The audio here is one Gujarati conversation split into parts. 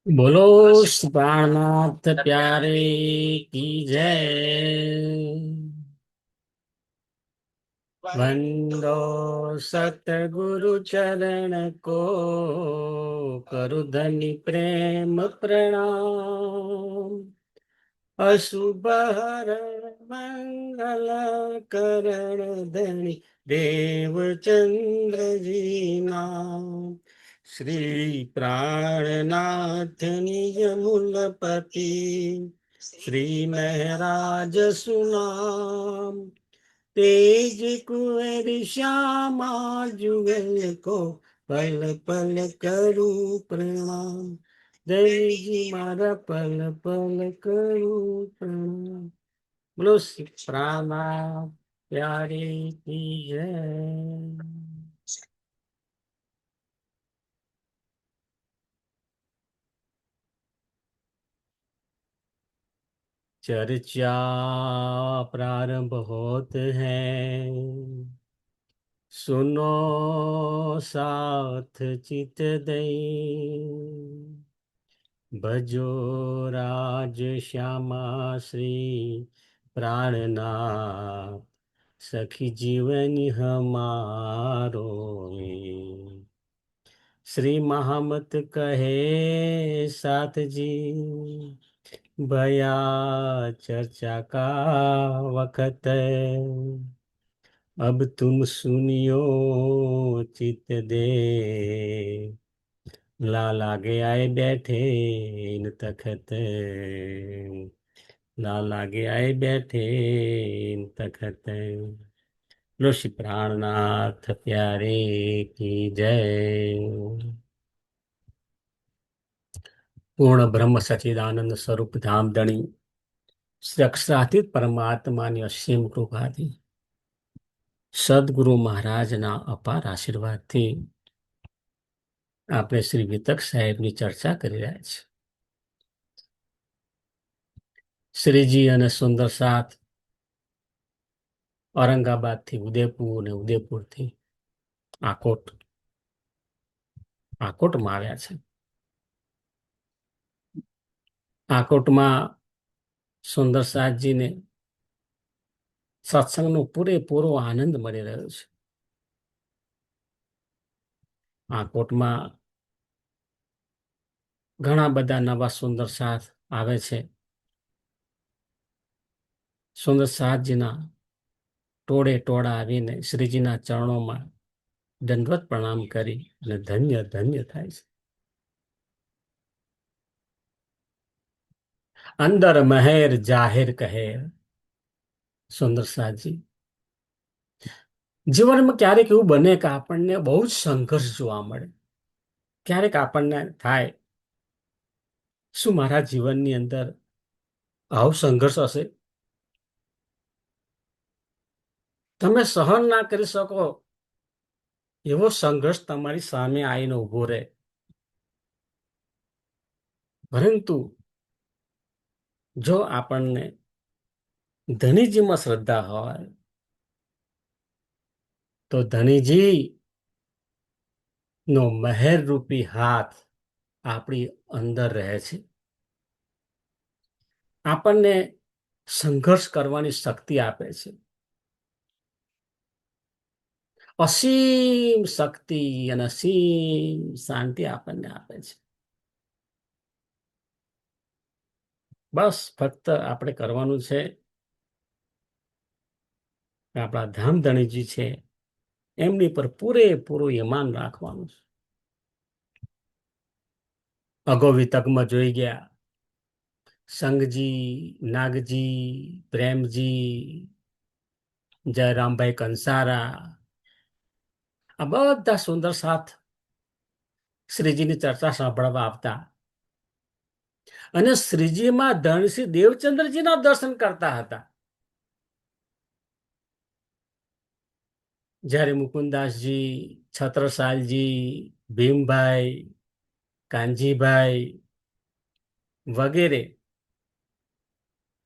बोलो प्राणनाथ प्यारे की जय। वंदो सतगुरु चरण को, करु धनि प्रेम प्रणाम। अशुभ हरण मंगल करण धनि देव चंद्र जी नाम। श्री प्राणनाथ निज मूलपति, श्री महराज सुनाम। तेज कुंवर श्यामा जुगल को, पल पल करू प्रणाम। जय जी मारा पल पल करू प्रणाम। बोलो श्री प्राणनाथ प्यारे की जय। चर्चा प्रारंभ होत है, सुनो साथ चित दई। भजो राज श्यामा श्री प्राणनाथ, सखी जीवन हमारो। श्री महामत कहे साथ जी, भया चर्चा का वक्त है। अब तुम सुनियो चित दे, लाला के आए बैठे इन तखत। लाला के आए बैठे इन तखत। ऋषि प्राणनाथ प्यारे की जय। પૂર્ણ બ્રહ્મ સચિદાનંદ સ્વરૂપ ધામધણી શ્રી અક્ષરાતીત પરમાત્માની અસીમ કૃપાથી, સદગુરુ મહારાજના અપાર આશીર્વાદથી આપણે શ્રી વિતક સાહેબની ચર્ચા કરી રહ્યા છીએ. શ્રીજી અને સુંદર સાથ ઔરંગાબાદથી ઉદયપુર અને ઉદયપુરથી આકોટમાં આવ્યા છે. આકોટમાં સુંદર સાથજીને સત્સંગનો પૂરેપૂરો આનંદ મળી રહ્યો છે. આકોટમાં ઘણા બધા નવા સુંદર સાથ આવે છે. સુંદર સાથજીના ટોળે ટોળા આવીને શ્રીજીના ચરણોમાં દંડવત પ્રણામ કરી અને ધન્ય ધન્ય થાય છે. અંદર મહેર જાહેર કહે સુંદર સાથજી. જીવનમાં ક્યારેક એવું બને કે આપણને બહુ જ સંઘર્ષ જોવા મળે. ક્યારેક આપણને થાય, શું મારા જીવનની અંદર આવો સંઘર્ષ હશે? તમે સહન ના કરી શકો એવો સંઘર્ષ તમારી સામે આવીને ઉભો રહે. પરંતુ જો આપણને ધણીજીમાં શ્રદ્ધા હોય તો ધણીજી નો મહેર રૂપી હાથ આપણી અંદર રહે છે. આપણને સંઘર્ષ કરવાની શક્તિ આપે છે. અસીમ શક્તિ અને અસીમ શાંતિ આપણને આપે છે. બસ ફક્ત આપણે કરવાનું છે, આપણા ધામધણીજી છે એમની પર પૂરેપૂરું ઈમાન રાખવાનું છે. અગો વિતકમાં જોઈ ગયા સંગજી, નાગજી, પ્રેમજી, જયરામભાઈ કંસારા, આ બધા સુંદર સાથ શ્રીજીની ચર્ચા સાંભળવા આવતા અને શ્રીજીમાં ધનશ્રી દેવચંદ્રજીના દર્શન કરતા હતા. જ્યારે મુકુદાસજી, છત્રસાલજી, ભીમભાઈ, કાનજીભાઈ વગેરે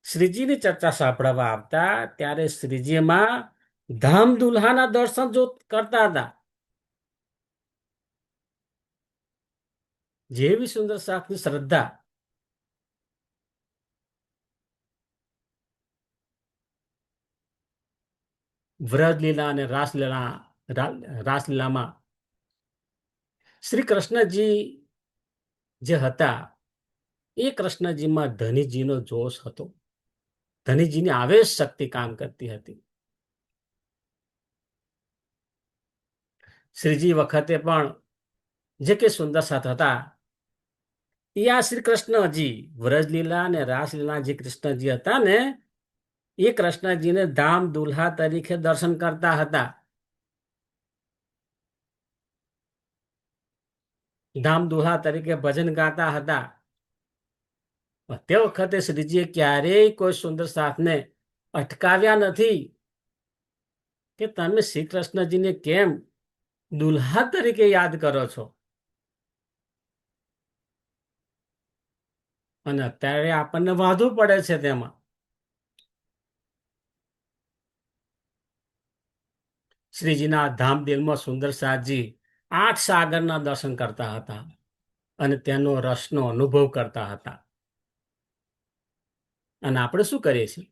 શ્રીજીની ચર્ચા સાંભળવા આવતા ત્યારે શ્રીજીમાં ધામ દુલ્હાના દર્શન જો કરતા હતા. જેવી સુંદર સાથની શ્રદ્ધા વ્રજલીલા અને રાસલીલામાં શ્રી કૃષ્ણજી જે હતા એ કૃષ્ણજીમાં ધનીજીનો જોશ હતો. ધનીજીની આવેશ શક્તિ કામ કરતી હતી. શ્રીજી વખતે પણ જે કે સુંદર સાથ હતા એ આ શ્રી કૃષ્ણજી વ્રજલીલા અને રાસલીલા જે કૃષ્ણજી હતા ને એ કૃષ્ણજીને ધામ દુલ્હા તરીકે દર્શન કરતા હતા. ધામ દુલ્હા તરીકે ભજન ગાતા હતા. તે વખતે શ્રીજીએ ક્યારેય કોઈ સુંદર સાથને અટકાવ્યા નથી કે તમે શ્રી કૃષ્ણજીને કેમ દુલ્હા તરીકે યાદ કરો છો. અને અત્યારે આપણને વાંધો પડે છે તેમાં. શ્રીજીના ધામદિલમાં સુંદર સાજી 8 સાગરના દર્શન કરતા હતા અને તેનો રસનો અનુભવ કરતા હતા. અને આપણે શું કરીએ છીએ?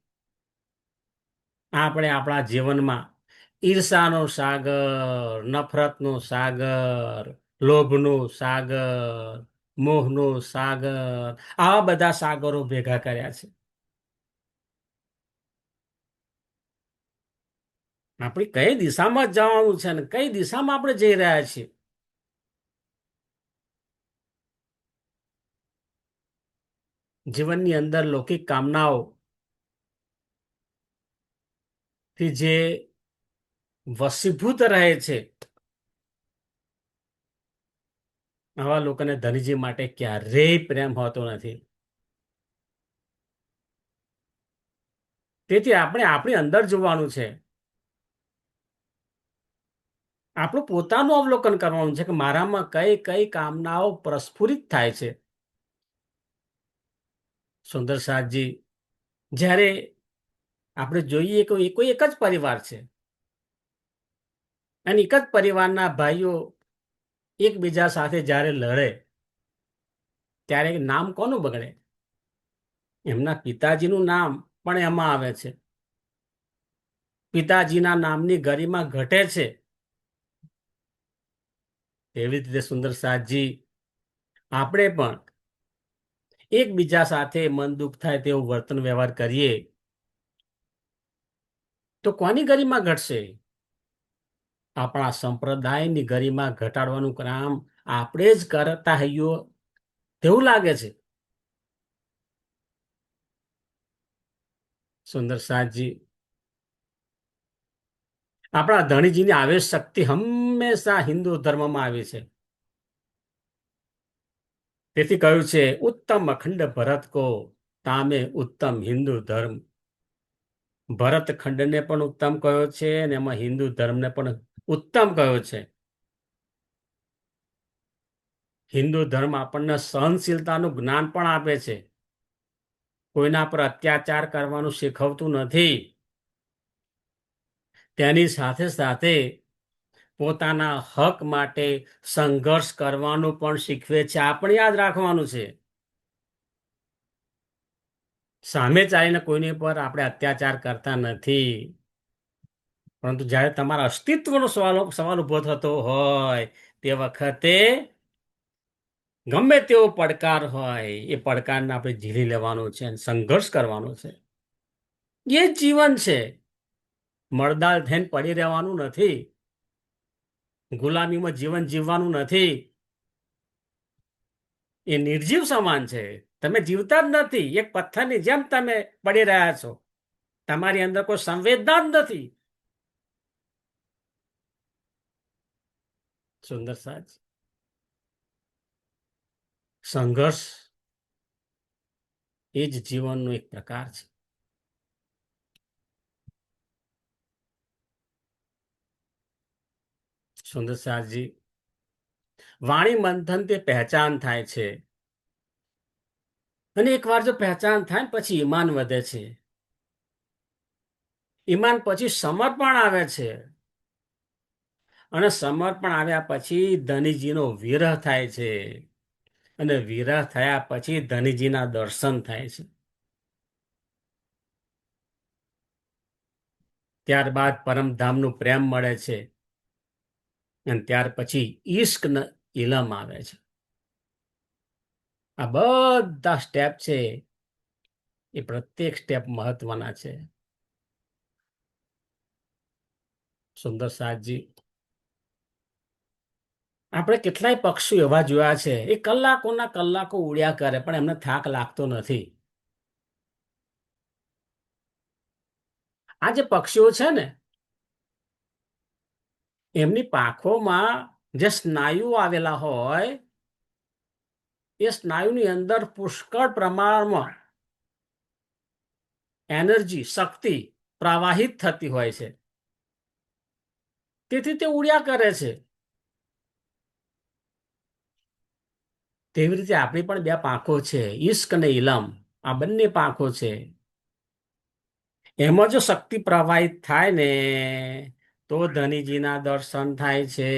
આપણે આપણા જીવનમાં ઈર્ષાનો સાગર, નફરતનો સાગર, લોભનો સાગર, મોહનો સાગર, આવા બધા સાગરો ભેગા કર્યા છે. આપણે કઈ દિશામાં જવાનું છે ને કઈ દિશામાં આપણે જઈ રહ્યા છીએ? જીવનની અંદર લૌકિક કામનાઓ થી જે વશીભૂત રહે છે આવા લોકોને ધનજી માટે ક્યારેય પ્રેમ હોતો નથી. તેથી આપણે આપણી અંદર જોવાનું છે. આપણું પોતાનું અવલોકન કરવાનું છે કે મારામાં કઈ કઈ કામનાઓ પ્રસ્ફુરિત થાય છે. સુંદર સાજી જ્યારે આપણે જોઈએ કે કોઈ એક જ પરિવાર છે અને એક જ પરિવારના ભાઈઓ એકબીજા સાથે જ્યારે લડે ત્યારે નામ કોનું બગડે? એમના પિતાજીનું નામ પણ એમાં આવે છે. પિતાજીના નામની ગરિમા ઘટે છે. એવી રીતે સુંદર સાજી આપણે પણ એકબીજા સાથે મન દુઃખ થાય તેવું વર્તન વ્યવહાર કરીએ તો કોની ગરિમા ઘટશે? આપણા સંપ્રદાયની ગરિમા ઘટાડવાનું કામ આપણે જ કરતા હૈયો તેવું લાગે છે. સુંદર સાજી આપણા ધણીજીની આવેશ શક્તિ હંમેશા હિન્દુ ધર્મમાં આવી છે. તેથી કહ્યું છે ઉત્તમ અખંડ ભરત કો તામે ઉત્તમ હિન્દુ ધર્મ. ભરત ખંડને પણ ઉત્તમ કહ્યો છે અને એમાં હિન્દુ ધર્મને પણ ઉત્તમ કહ્યો છે. હિન્દુ ધર્મ આપણને સહનશીલતાનું જ્ઞાન પણ આપે છે. કોઈના પર અત્યાચાર કરવાનું શીખવતું નથી. તેની સાથે સાથે પોતાના હક માટે સંઘર્ષ કરવાનું પણ શીખવે છે. આપણે યાદ રાખવાનું છે. સામે ચાલીને કોઈની પર આપણે અત્યાચાર કરતા નથી. પરંતુ જ્યારે તમારા અસ્તિત્વનો સવાલ ઉભો થતો હોય તે વખતે ગમે તેવો પડકાર હોય એ પડકારને આપણે ઝીલી લેવાનો છે અને સંઘર્ષ કરવાનો છે. એ જ જીવન છે. મળદાળ થઈને પડી રહેવાનું નથી. ગુલામીમાં જીવન જીવવાનું નથી. એ નિર્જીવ સમાન છે. તમે જીવતા જ નથી. એક પથ્થરની જેમ તમે પડી રહ્યા છો. તમારી અંદર કોઈ સંવેદના જ નથી. સુંદર સાજ સંઘર્ષ એ જ જીવનનો એક પ્રકાર છે. સુંદર સાજી વાણી મંથન તે પહેચાન થાય છે અને એકવાર જો પહેચાન થાય ને પછી ઈમાન વધે છે. ઈમાન પછી સમર્પણ આવે છે અને સમર્પણ આવ્યા પછી ધનીજીનો વિરહ થાય છે. અને વિરહ થયા પછી ધનજીના દર્શન થાય છે. ત્યારબાદ પરમધામનું પ્રેમ મળે છે અને ત્યાર પછી ઈશ્ક ઇલમ આવે છે. આ બધા સ્ટેપ છે એ પ્રત્યેક સ્ટેપ મહત્વના છે. સુંદર સાજી, આપણે કેટલાય પક્ષીઓ એવા જોયા છે એ કલાકોના કલાકો ઉડ્યા કરે પણ એમને થાક લાગતો નથી. આ જે પક્ષીઓ છે ને એમની પાંખોમાં જે સ્નાયુ આવેલા હોય એ સ્નાયુની અંદર પુષ્કળ પ્રમાણમાં એનર્જી, શક્તિ પ્રવાહિત થતી હોય છે. તેથી તે ઉડ્યા કરે છે. તેવી રીતે આપણી પણ બે પાંખો છે, ઈશ્ક અને ઇલમ. આ બંને પાંખો છે. એમાં જો શક્તિ પ્રવાહિત થાય ને તો ધનીજીના દર્શન થાય છે.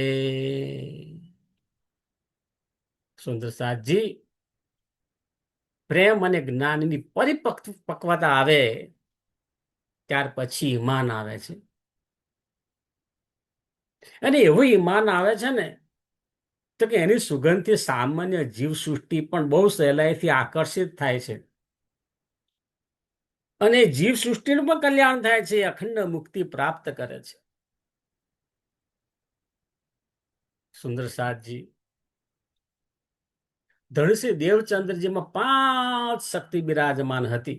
સુંદર સાજી, પ્રેમ અને જ્ઞાનની પરિપક્વતા આવે ત્યાર પછી ઈમાન આવે છે. અને એવું ઈમાન આવે છે ને તો કે એની સુગંધથી સામાન્ય જીવસૃષ્ટિ પણ બહુ સહેલાઈથી આકર્ષિત થાય છે. અને જીવસૃષ્ટિનું પણ કલ્યાણ થાય છે, અખંડ મુક્તિ પ્રાપ્ત કરે છે. સુંદર સાજી, ધણશ્રી દેવચંદ્રજીમાં 5 શક્તિ બિરાજમાન હતી.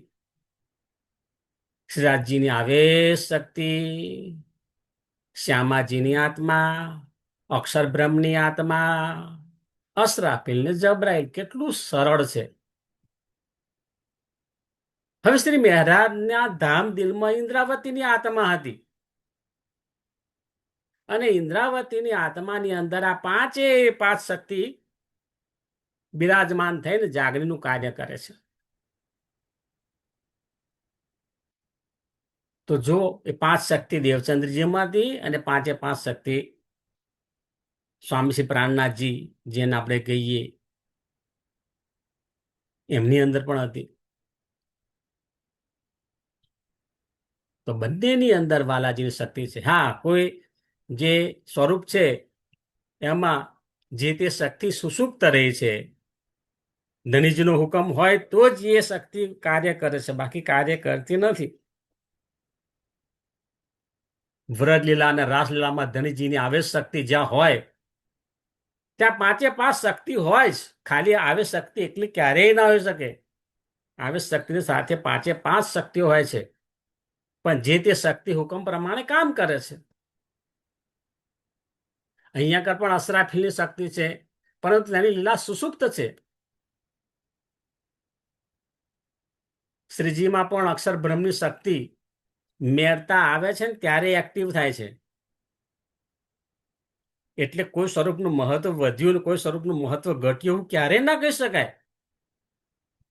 શ્રીરાજજીની આવેશ શક્તિ, શ્યામાજીની આત્મા, અક્ષર બ્રહ્મની આત્મા, અસરાફીલ ને જબરાઈલ. કેટલું સરળ છે. હવે શ્રી મહારાજના ધામ દિલમાં ઇન્દ્રાવતીની આત્મા હતી અને ઇન્દ્રાવતીની આત્માની અંદર આ 5 શક્તિ બિરાજમાન થઈને જાગરીનું કાર્ય કરે છે. તો જો એ 5 શક્તિ દેવચંદ્રજીમાં હતી અને 5 શક્તિ સ્વામી શ્રી પ્રાણનાથજી જેને આપણે કહીએ એમની અંદર પણ હતી. તો બંનેની અંદર બાલાજીની શક્તિ છે. હા, કોઈ જે સ્વરૂપ છે એમાં જે તે શક્તિ સુષુપ્ત રહી છે. ધનીજીનો હુકમ હોય તો જ એ શક્તિ કાર્ય કરે છે, બાકી કાર્ય કરતી નથી. વ્રજલીલા અને રાસલીલામાં ધનીજીની આવેશ શક્તિ જ્યાં હોય ત્યાં 5 શક્તિ હોય જ. ખાલી આવેશ શક્તિ એટલી ક્યારેય ના હોઈ શકે. આવેશ શક્તિની સાથે 5 શક્તિઓ હોય છે પણ જે તે શક્તિ હુકમ પ્રમાણે કામ કરે છે. અહીંયા કર પણ અસરાફીલની શક્તિ છે પરંતુ તેની લીલા સુષુપ્ત છે. શ્રીજીમાં પણ અક્ષર બ્રહ્મની શક્તિ મેળતા આવે છે ને ત્યારે એક્ટિવ થાય છે. એટલે કોઈ સ્વરૂપનું મહત્વ વધ્યું ને કોઈ સ્વરૂપનું મહત્વ ઘટ્યું એવું ક્યારેય ના કહી શકાય.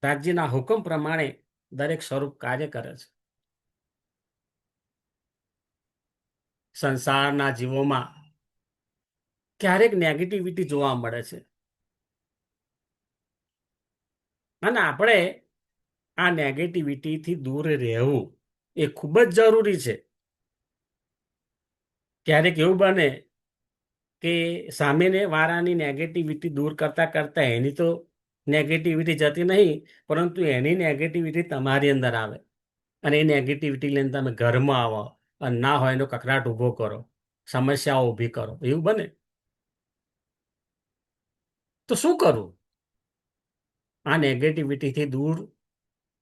રાજ્યના હુકમ પ્રમાણે દરેક સ્વરૂપ કાર્ય કરે છે. સંસારના જીવોમાં ક્યારેક નેગેટિવિટી જોવા મળે છે અને આપણે આ નેગેટિવિટીથી દૂર રહેવું એ ખૂબ જ જરૂરી છે. ક્યારેક એવું બને કે સામેને વાળાની નેગેટિવિટી દૂર કરતા કરતા એની તો નેગેટિવિટી જતી નહીં પરંતુ એની નેગેટિવિટી તમારી અંદર આવે અને એ નેગેટિવિટી લઈને તમે ઘરમાં આવો અને ના હોય એનો કકરાટ ઊભો કરો, સમસ્યાઓ ઊભી કરો. એવું બને તો શું કરવું? આ નેગેટિવિટીથી દૂર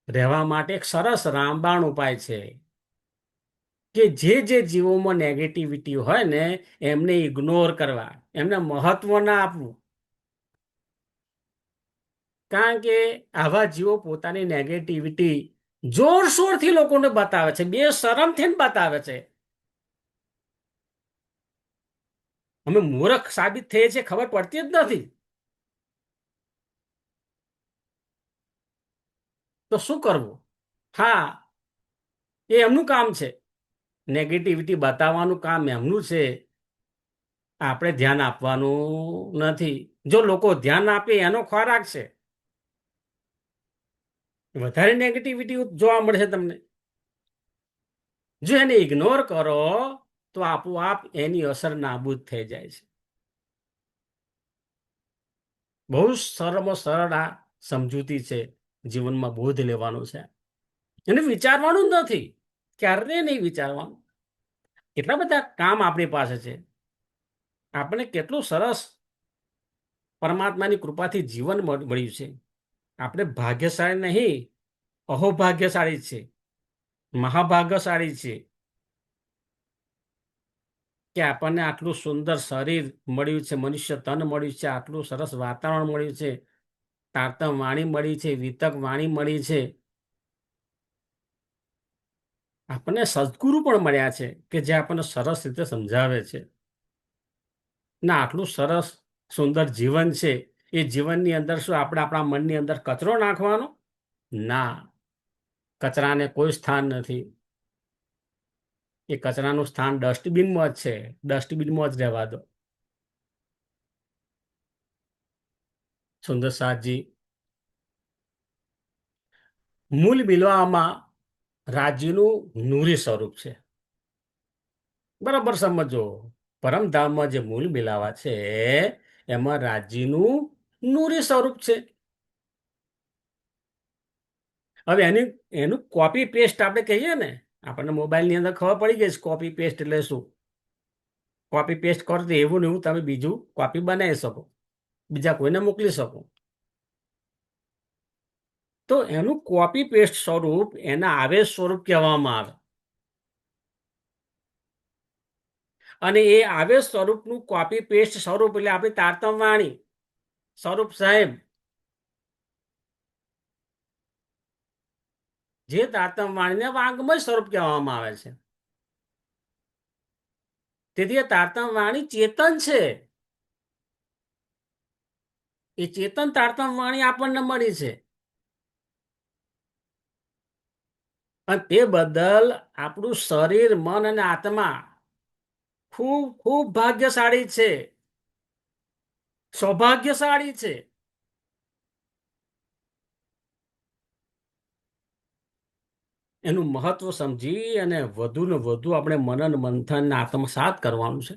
રહેવા માટે એક સરસ રામબાણ ઉપાય છે કે જે જીવોમાં નેગેટિવિટી હોય ને એમને ઇગ્નોર કરવા, એમને મહત્વ ના આપવું. કારણ કે આવા જીવો પોતાની નેગેટિવિટી જોરશોરથી લોકોને બતાવે છે, બેશરમથી બતાવે છે. અમે મૂર્ખ સાબિત થઈએ છીએ ખબર પડતી જ નથી. તો શું કરવું? હા, એ એમનું કામ છે. નેગેટિવિટી બતાવવાનું કામ એમનું છે. આપણે ધ્યાન આપવાનું નથી. જો લોકો ધ્યાન આપે એનો ખોરાક છે, વધારે નેગેટિવિટી જોવા મળશે તમને. જો એને ઇગ્નોર કરો તો આપોઆપ એની અસર નાબૂદ થઈ જાય છે. બહુ સરળમાં સરળ આ સમજૂતી છે, જીવનમાં બોધ લેવાનું છે. એને વિચારવાનું જ નથી, ક્યારે નહીં વિચારવાનું. એટલા બધા કામ આપણી પાસે છે. આપણે કેટલું સરસ પરમાત્માની કૃપાથી જીવન મળ્યું છે. આપણે ભાગ્યશાળી નહીં, અહોભાગ્યશાળી છે, મહાભાગ્યશાળી છે કે આપણને આટલું સુંદર શરીર મળ્યું છે, મનુષ્ય તન મળ્યું છે, આટલું સરસ વાતાવરણ મળ્યું છે, તારતમ વાણી મળી છે, વિતક વાણી મળી છે. આપણને સદગુરુ પણ મળ્યા છે કે જે આપણને સરસ રીતે સમજાવે છે. ના, આટલું સરસ સુંદર જીવન છે. એ જીવનની અંદર શું આપણે આપણા મનની અંદર કચરો નાખવાનો? ના, કચરાને કોઈ સ્થાન નથી. એ કચરાનું સ્થાન ડસ્ટબિનમાં જ છે. ડસ્ટબિનમાં જ રહેવા દો. સુંદર સાજી, મૂલ બિલવામાં રાજ્યનું નૂરી સ્વરૂપ છે. બરાબર સમજો. પરમધામમાં જે મૂલ બિલાવા છે એમાં રાજ્યનું નૂરી સ્વરૂપ છે. હવે એનું કોપી પેસ્ટ આપણે કહીએ ને, આપણને મોબાઈલની અંદર ખબર પડી ગઈ છે કોપી પેસ્ટ એટલે શું. કોપી પેસ્ટ કરો તો એવું ને એવું તમે બીજું કોપી બનાવી શકો, બીજા કોઈને મોકલી શકો. તો એનું કોપી પેસ્ટ સ્વરૂપ એના આવેશ સ્વરૂપ કહેવામાં આવે. અને એ આવેશ સ્વરૂપનું કોપી પેસ્ટ સ્વરૂપ એટલે આપણી તારતમ વાણી સ્વરૂપ સાહેબ, જે તારતમ વાણીને વાંગમય સ્વરૂપ કહેવામાં આવે છે. તેથી એ તારતમ વાણી ચેતન છે. એ ચેતન તારતમ વાણી આપણને મળી છે. અને તે બદલ આપણું શરીર, મન અને આત્મા ખૂબ ખૂબ ભાગ્યશાળી છે, સૌભાગ્યશાળી છે. એનું મહત્વ સમજી અને વધુ ને વધુ આપણે મનન મંથન આત્મસાત કરવાનું છે.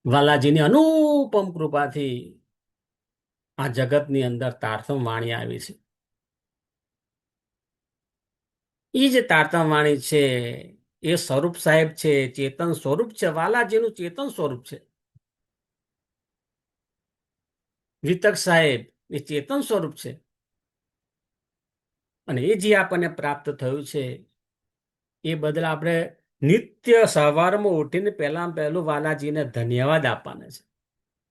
વાલાજીની અનુપમ કૃપાથી આ જગતની અંદર તારતમ વાણી આવી છે. એ જે તારતમ વાણી છે એ સ્વરૂપ સાહેબ છે, ચેતન સ્વરૂપ છે, વાલાજીનું ચેતન સ્વરૂપ છે. વિતક સાહેબ એ ચેતન સ્વરૂપ છે. અને એ જે આપણને પ્રાપ્ત થયું છે એ બદલ આપણે નિત્ય સવારમાં ઉઠીને પહેલું વાલાજીને ધન્યવાદ આપવાના છે.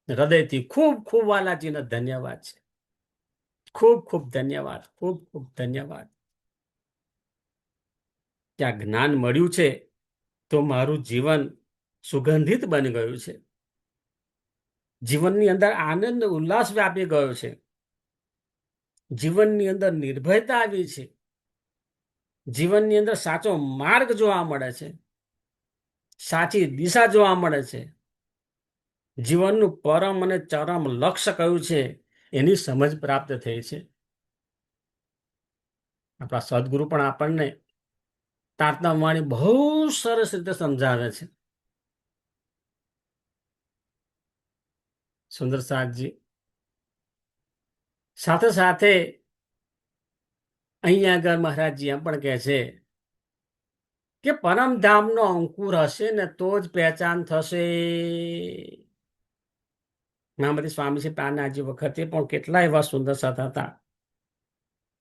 હૃદયથી ખૂબ ખૂબ વાલાજીને ધન્યવાદ છે. ખૂબ ખૂબ ધન્યવાદ, ખૂબ ખૂબ ધન્યવાદ કે આ જ્ઞાન મળ્યું છે તો મારું જીવન સુગંધિત બની ગયું છે. જીવનની અંદર આનંદ ઉલ્લાસ વ્યાપી ગયો છે. જીવનની અંદર નિર્ભયતા આવી છે. જીવનની અંદર સાચો માર્ગ જોવા મળે છે, સાચી દિશા જોવા મળે છે. જીવનનું પરમ અને ચરમ લક્ષ્ય કયું છે એની સમજ પ્રાપ્ત થઈ છે. આપણા સદગુરુ પણ આપણને તારતમ વાણી બહુ સરસ રીતે સમજાવે છે. સુંદર સાથજી, સાથે સાથે અહીંયા આગળ મહારાજજી એમ પણ કહે છે કે પરમધામનો અંકુર હશે ને તો જ પહેચાન થશે. મહામતી સ્વામીશ્રી પ્રાણનાથજી વખતે પણ કેટલા એવા સુંદર સત હતા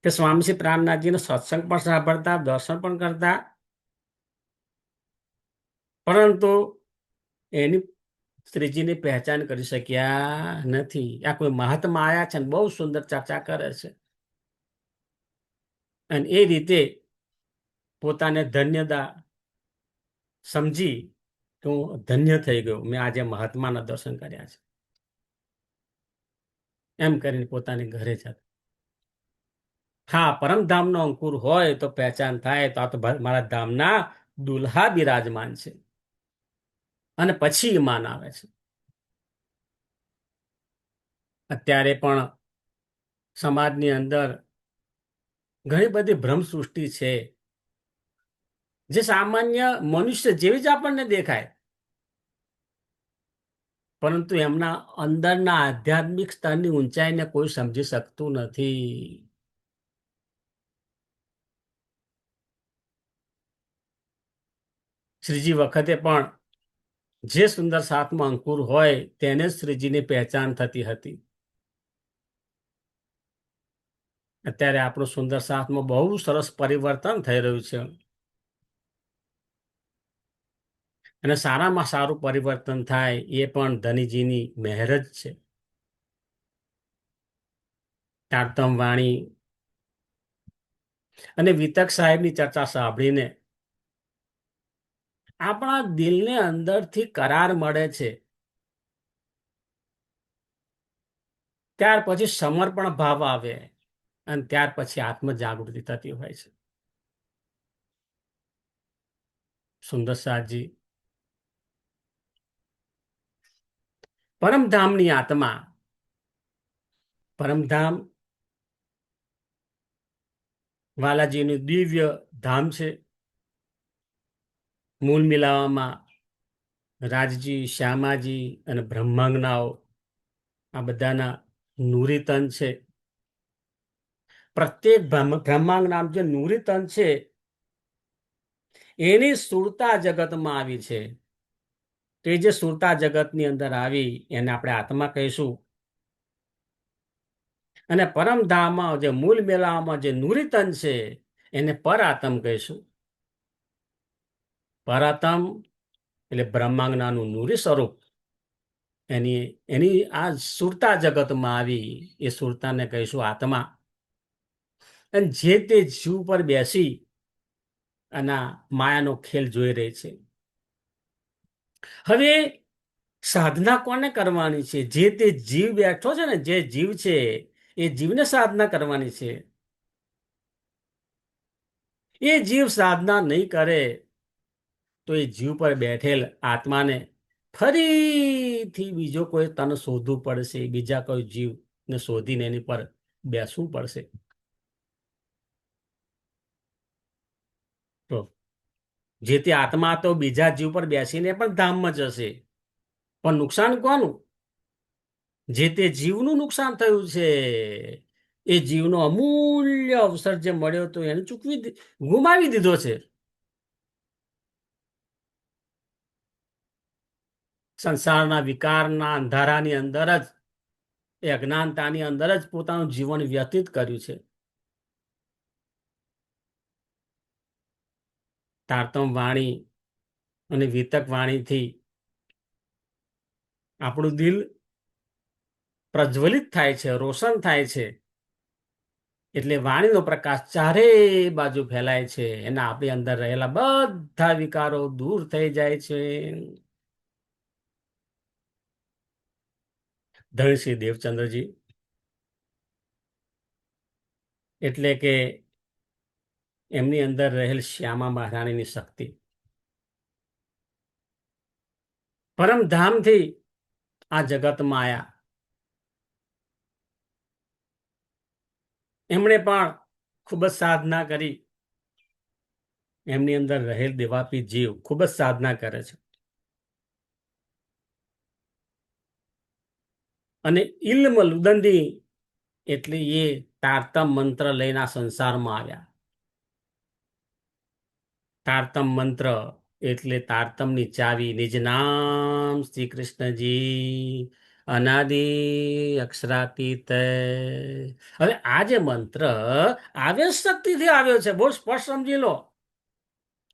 કે સ્વામીશ્રી પ્રાણનાથજીનો સત્સંગ પણ સાંભળતા, દર્શન પણ કરતા, પરંતુ એની શ્રીજીની પહેચાન કરી શક્યા નથી. આ કોઈ મહાત્મા આયા છે ને બહુ સુંદર ચર્ચા કરે છે અને એ રીતે પોતાને ધન્યતા સમજી કે હું ધન્ય થઈ ગયો, મેં આજે મહાત્માના દર્શન કર્યા છે એમ કરીને પોતાની ઘરે જતા. હા, પરમધામનો અંકુર હોય તો પહેચાન થાય તો આ તો મારા ધામના દુલ્હા બિરાજમાન છે. અને પછી ઈમાન આવે છે. અત્યારે પણ સમાજની અંદર ઘણી બધી ભ્રમ સૃષ્ટિ છે, જે સામાન્ય મનુષ્ય જેવી જ આપણને દેખાય, પરંતુ એમના અંદરના આધ્યાત્મિક સ્તરની ઊંચાઈને કોઈ સમજી શકતું નથી. શ્રીજી વખતે પણ જે સુંદર સાતમો અંકુર હોય તેને જ શ્રીજીની પહેચાન થતી હતી. અત્યારે આપણું સુંદર સાતમાં બહુ સરસ પરિવર્તન થઈ રહ્યું છે, અને સારામાં સારું પરિવર્તન થાય એ પણ ધનીજીની મહેર જ છે. તારતમ વાણી અને વિતક સાહેબની ચર્ચા સાંભળીને આપણા દિલને અંદરથી કરાર મળે છે. ત્યાર પછી સમર્પણ ભાવ આવે, અને ત્યાર પછી આત્મ જાગૃતિ થતી હોય છે. સુંદર સાજી પરમધામની આત્મા, પરમધામ વાલાજીનું દિવ્ય ધામ છે. મૂળ મિલાવામાં રાજજી, શ્યામાજી અને બ્રહ્માંગનાઓ આ બધાના નૂરી તન છે. પ્રત્યેક બ્રહ્માંગ નામ જે નૂરી તન છે એની સુરતા જગતમાં આવી છે. તે જે સુરતા જગતની અંદર આવી એને આપણે આત્મા કહીશું, અને પરમધામમાં જે મૂળ મેળામાં જે નૂરી તન છે એને પર આત્મ કહીશું. પરાતમ એટલે બ્રહ્માંગનાનું નૂરી સ્વરૂપ, એની એની આ સુરતા જગતમાં આવી એ સુરતાને કહીશું આત્મા. અને જે તે જીવ પર બેસી અને માયાનો ખેલ જોઈ રહી છે. હવે સાધના કોને કરવાની છે? જે તે જીવ બેઠો છે ને, જે જીવ છે એ જીવને સાધના કરવાની છે. એ જીવ સાધના નહીં કરે તો એ જીવ પર બેઠેલ આત્માને ફરીથી બીજો કોઈ તન શોધવું પડશે, બીજા કોઈ જીવને શોધીને એની પર બેસવું પડશે. તો જે તે આત્મા તો બીજા જીવ પર બેસીને પણ ધામમાં જશે, પણ નુકસાન કોનું? જે તે જીવનું નુકસાન થયું છે. એ જીવનો અમૂલ્ય અવસર જે મળ્યો હતો એને ગુમાવી દીધો છે. સંસારના વિકારના અંધારાની અંદર જ, એ અજ્ઞાનતાની અંદર જ પોતાનું જીવન વ્યતીત કર્યું છે. તારતમ વાણી અને વિતક વાણીથી આપણું દિલ પ્રજ્વલિત થાય છે, રોશન થાય છે. એટલે વાણીનો પ્રકાશ ચારે બાજુ ફેલાય છે, એના આપણી અંદર રહેલા બધા વિકારો દૂર થઈ જાય છે. ધનશ્રી દેવચંદ્રજી એટલે કે એમની અંદર રહેલ શ્યામા મહારાણીની શક્તિ, પરમધામથી આ જગતમાં આયા. એમણે પણ ખૂબ જ સાધના કરી. એમની અંદર રહેલ દેવાપી જીવ ખૂબ જ સાધના કરે છે, અને ઇલ્મ લુદંદી એટલે એ તારતમ મંત્ર લઈને આ સંસારમાં આવ્યા. તારતમ મંત્ર એટલે તારતમની ચાવી, નિજ નામ શ્રી કૃષ્ણજી અનાદિ અક્ષરાતીત. હવે આ જે મંત્ર આવેશ શક્તિથી આવ્યો છે, બહુ સ્પષ્ટ સમજી લો.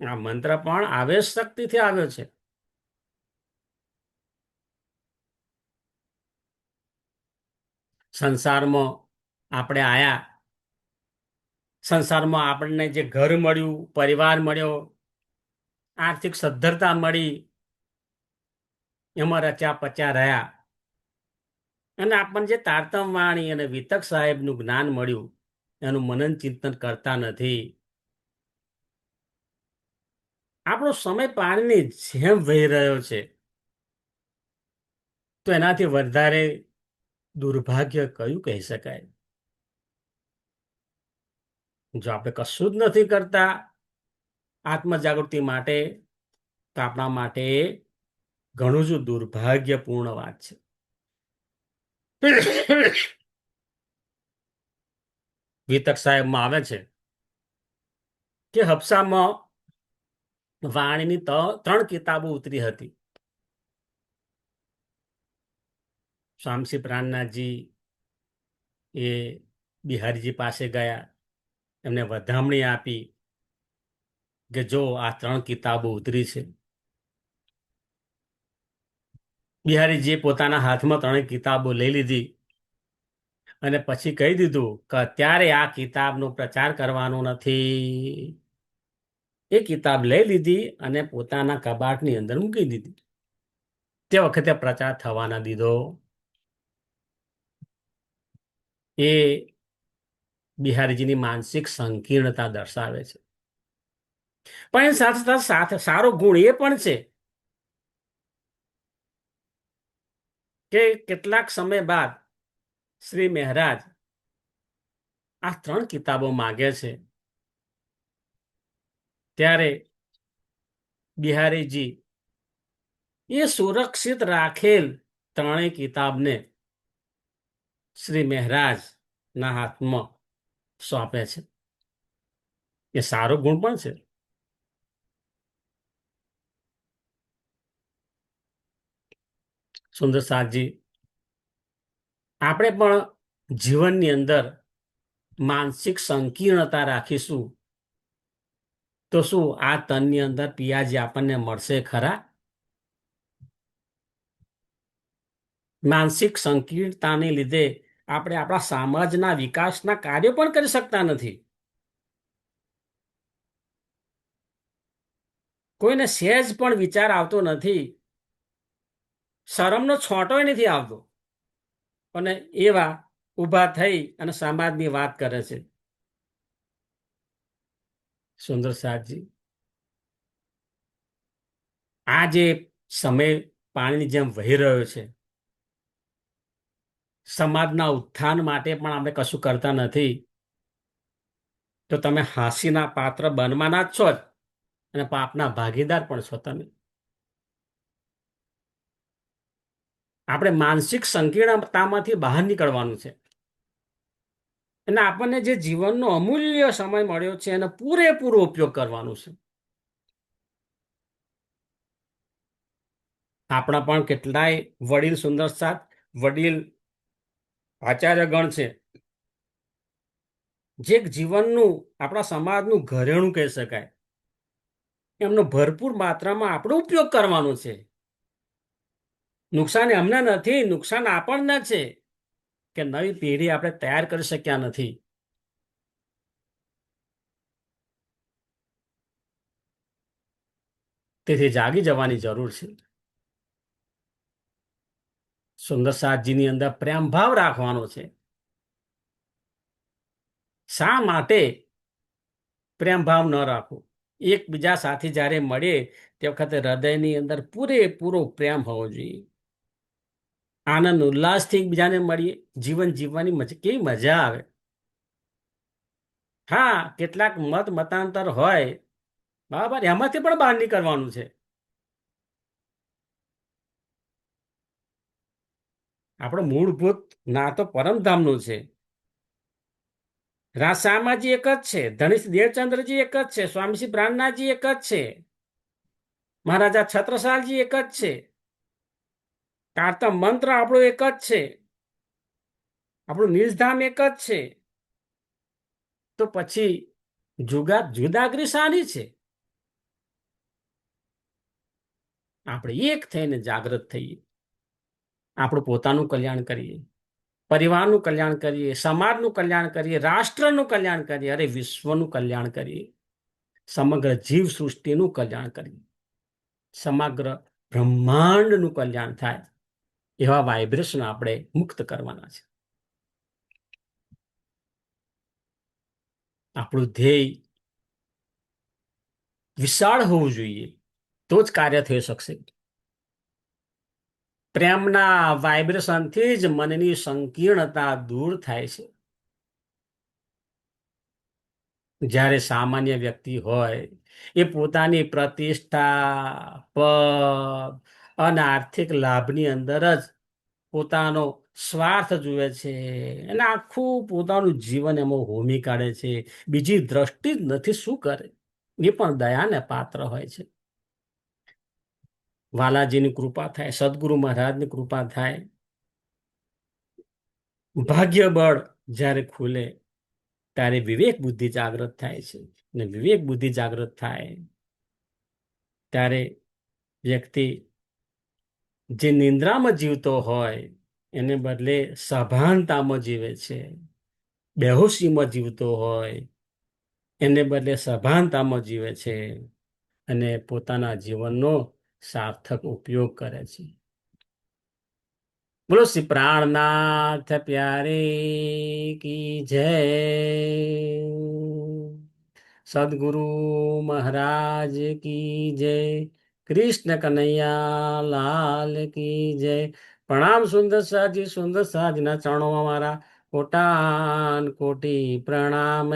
આ મંત્ર પણ આવેશ શક્તિથી આવ્યો છે. સંસારમાં આપણે આયા, સંસારમાં આપણને જે ઘર મળ્યું, પરિવાર મળ્યો, આર્થિક સદ્ધરતા મળી, એમાં રચ્યા પચ્યા રહ્યા, અને આપણને જે તારતમ વાણી અને વિતક સાહેબનું જ્ઞાન મળ્યું એનું મનન ચિંતન કરતા નથી. આપણો સમય પાણીની જેમ વહી રહ્યો છે. તો એનાથી વધારે દુર્ભાગ્ય કયું કહી શકાય? જો આપણે કશું જ નથી કરતા આત્મજાગૃતિ માટે, તો આપણા માટે ઘણું જ દુર્ભાગ્યપૂર્ણ વાત છે. વિતક સાહેબમાં આવે છે કે હબસામાં વાણીની 3 કિતાબો ઉતરી હતી. સ્વામી પ્રાણનાથજી એ બિહારીજી પાસે ગયા, એમને વધામણી આપી કે જો આ 3 કિતાબો ઉતરી છે. બિહારીજીએ પોતાના હાથમાં 3 કિતાબો લઈ લીધી અને પછી કહી દીધું કે અત્યારે આ કિતાબનો પ્રચાર કરવાનો નથી. એ કિતાબ લઈ લીધી અને પોતાના કબાટની અંદર મૂકી દીધી. તે વખતે પ્રચાર થવા ન દીધો. એ બિહારીજીની માનસિક સંકીર્ણતા દર્શાવે છે. પણ એની સાથે સારો ગુણ એ પણ છે કે કેટલાક સમય બાદ શ્રી મહારાજ આ 3 કિતાબો માગે છે, ત્યારે બિહારીજી એ સુરક્ષિત રાખેલ 3 કિતાબને શ્રી મહારાજના હાથમાં સોંપે છે. એ સારો ગુણ પણ છે. સુંદર સાજી, આપણે પણ જીવનની અંદર માનસિક સંકીર્ણતા રાખીશું તો શું આ તનની અંદર પિયાજી આપણને મળશે ખરા? માનસિક સંકીર્ણતાને લીધે આપણે આપણા સમાજના વિકાસના કાર્યો પણ કરી શકતા નથી. કોઈને સહેજ પણ વિચાર આવતો નથી, શરમનો છોંટોય નથી આવતો, અને એવા ઊભા થઈ અને સમાજની વાત કરે છે. સુંદર સાજી, આ જે સમય પાણીની જેમ વહી રહ્યો છે, સમાજના ઉત્થાન માટે પણ આપણે કશું કરતા નથી, તો તમે હાંસીના પાત્ર બનવાના જ છો જ, અને પાપના ભાગીદાર પણ છો તમે. આપણે માનસિક સંકીર્ણતામાંથી બહાર નીકળવાનું છે, અને આપણને જે જીવનનો અમૂલ્ય સમય મળ્યો છે એનો પૂરેપૂરો ઉપયોગ કરવાનો છે. આપણા પણ કેટલાય વડીલ સુંદર સાથ વડીલ આચાર્યગણ છે, જે જીવનનું આપણા સમાજનું ઘરેણું કહી શકાય, એમનો ભરપૂર માત્રામાં આપણો ઉપયોગ કરવાનો છે. નુકસાન એમને નથી, નુકસાન આપણને છે કે નવી પેઢી આપણે તૈયાર કરી શક્યા નથી. તેથી જાગી જવાની જરૂર છે. સુંદર સાથજીની અંદર પ્રેમ ભાવ રાખવાનો છે. શા માટે પ્રેમ ભાવ ન રાખવો? એકબીજા સાથે જ્યારે મળે તે વખતે હૃદયની અંદર પૂરેપૂરો પ્રેમ હોવો જોઈએ. આનંદ ઉલ્લાસથી એકબીજાને મળીએ, જીવન જીવવાની કેવી મજા આવે. હા, કેટલાક મતાંતર હોય, બરાબર, એમાંથી પણ બહાર નીકળવાનું છે. આપણો મૂળભૂત નાતો પરમધામનું છે. રાસામાજી એક જ છે, ધણીશ દેવચંદ્રજી એક જ છે, સ્વામીશ્રી પ્રાણનાથજી એક જ છે, મહારાજા છત્રસાલજી એક જ છે, કાર્તમ મંત્ર આપણો એક જ છે, આપણું નિજધામ એક જ છે. તો પછી જુદાગરી શાની છે? આપણે એક થઈને જાગૃત થઈએ, આપણું પોતાનું કલ્યાણ કરીએ, પરિવારનું કલ્યાણ કરીએ, સમાજનું કલ્યાણ કરીએ, રાષ્ટ્રનું કલ્યાણ કરીએ, અરે વિશ્વનું કલ્યાણ કરીએ, સમગ્ર જીવ સૃષ્ટિનું કલ્યાણ કરીએ, સમગ્ર બ્રહ્માંડનું કલ્યાણ થાય એવા વાઇબ્રેશન આપણે મુક્ત કરવાના છે. આપણું ધ્યેય વિશાળ હોવું જોઈએ, તો જ કાર્ય થઈ શકશે. પ્રેમના વાઇબ્રેશનથી જ મનની સંકીર્ણતા દૂર થાય છે. જ્યારે સામાન્ય વ્યક્તિ હોય એ પોતાની પ્રતિષ્ઠા, પદ અને આર્થિક લાભની અંદર જ પોતાનો સ્વાર્થ જુએ છે અને આખું પોતાનું જીવન એમાં હોમી કાઢે છે. બીજી દ્રષ્ટિ જ નથી, શું કરે? એ પણ દયાને પાત્ર હોય છે. વાલાજીની કૃપા થાય, સદગુરુ મહારાજની કૃપા થાય, ભાગ્ય બળ જ્યારે ખુલે ત્યારે વિવેક બુદ્ધિ જાગૃત થાય છે. અને વિવેક બુદ્ધિ જાગૃત થાય ત્યારે વ્યક્તિ જે નિંદ્રામાં જીવતો હોય એને બદલે સભાનતામાં જીવે છે. બેહોશીમાં જીવતો હોય એને બદલે સભાનતામાં જીવે છે અને પોતાના જીવનનો સાર્થક ઉપયોગ કરે છે. બોલો શ્રી પ્રાણનાથ પ્યારે કી જય. સદગુરુ મહારાજ કી જય. કૃષ્ણ કનૈયા લાલ કી જય. પ્રણામ સુંદર સાજી ના ચરણોમાં મારા કોટાન કોટી પ્રણામ.